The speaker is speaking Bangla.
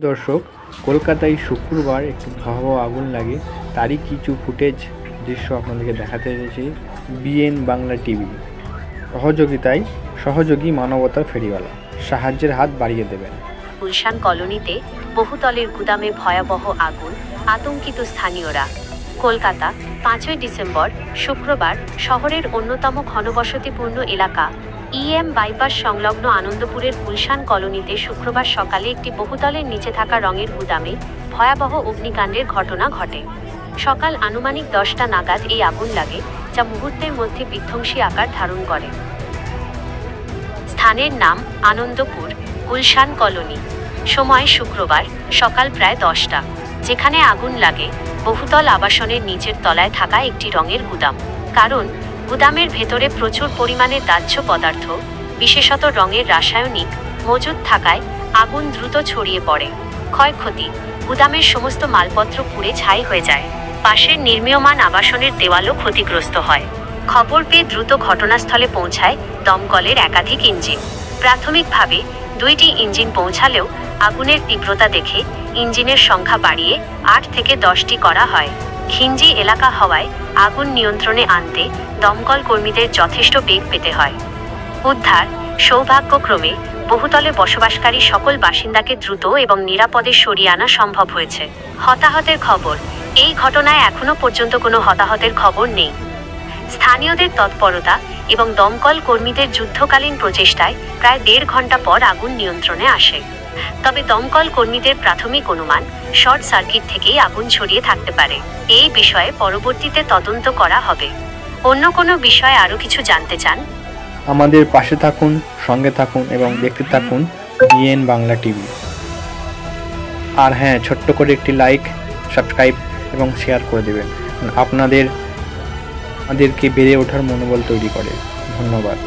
দর্শক, কলকাতায় শুক্রবার একটি ভয়াবহ আগুন লাগে, তারই কিছু ফুটেজ দৃশ্য আপনাদেরকে দেখাতে এসেছি বিএন বাংলা টিভি সহযোগিতায়। সহযোগী মানবতার ফেরিওয়ালা সাহায্যের হাত বাড়িয়ে দেবেন। গুলশান কলোনিতে বহুতলের গুদামে ভয়াবহ আগুন, আতঙ্কিত স্থানীয়রা। কলকাতা, 5ই ডিসেম্বর শুক্রবার শহরের অন্যতম ঘনবসতিপূর্ণ এলাকা বাইপাস সংলগ্ন আনন্দপুরের গুলশান কলোনিতে শুক্রবার সকালে একটি বহুতলের নিচে থাকা রঙের গুদামে ভয়াবহ অগ্নিকাণ্ডের ঘটনা ঘটে। সকাল আনুমানিক 10টা নাগাদ এই আগুন লাগে, যা মুহূর্তের মধ্যে বিধ্বংসী আকার ধারণ করে। স্থানের নাম আনন্দপুর, গুলশান কলোনি। সময় শুক্রবার সকাল প্রায় 10টা। যেখানে আগুন লাগে বহুতল আবাসনের নিচের তলায় থাকা একটি রঙের গুদাম। কারণ গুদামের ভেতরে প্রচুর পরিমাণে দাহ্য পদার্থ, বিশেষত রঙের রাসায়নিক মজুদ থাকায় আগুন দ্রুত ছড়িয়ে পড়ে। ক্ষয়ক্ষতি: গুদামের সমস্ত মালপত্র পুড়ে ছাই হয়ে যায়। পাশের নির্মীয়মান আবাসনের দেওয়ালও ক্ষতিগ্রস্ত হয়। খবর পেয়ে দ্রুত ঘটনাস্থলে পৌঁছায় দমকলের একাধিক ইঞ্জিন। প্রাথমিকভাবে 2টি ইঞ্জিন পৌঁছালেও আগুনের তীব্রতা দেখে ইঞ্জিনের সংখ্যা বাড়িয়ে 8 থেকে 10টি করা হয়। খিঞ্জি এলাকা হওয়ায় আগুন নিয়ন্ত্রণে আনতে দমকল কর্মীদের যথেষ্ট বেগ পেতে হয়। উদ্ধার: সৌভাগ্যক্রমে বহুতলে বসবাসকারী সকল বাসিন্দাকে দ্রুত এবং নিরাপদে সরিয়ে আনা সম্ভব হয়েছে। হতাহতের খবর: এই ঘটনায় এখনো পর্যন্ত কোনো হতাহতের খবর নেই। স্থানীয়দের তৎপরতা এবং দমকল কর্মীদের যুদ্ধকালীন প্রচেষ্টায় প্রায় 1.5 ঘন্টা পর আগুন নিয়ন্ত্রণে আসে। তবে দমকল কর্মীদের প্রাথমিক অনুমান শর্ট সার্কিট থেকেই আগুন ছড়িয়ে থাকতে পারে। এই বিষয়ে পরবর্তীতে তদন্ত করা হবে। অন্য কোনো বিষয়ে আরও কিছু জানতে চান? আমাদের পাশে থাকুন, সঙ্গে থাকুন এবং দেখতে থাকুন বিএন বাংলা টিভি। আর হ্যাঁ, ছোট্ট করে একটি লাইক, সাবস্ক্রাইব এবং শেয়ার করে দেবেন। আমাদেরকে বেড়ে ওঠার মনোবল তৈরি করে। ধন্যবাদ।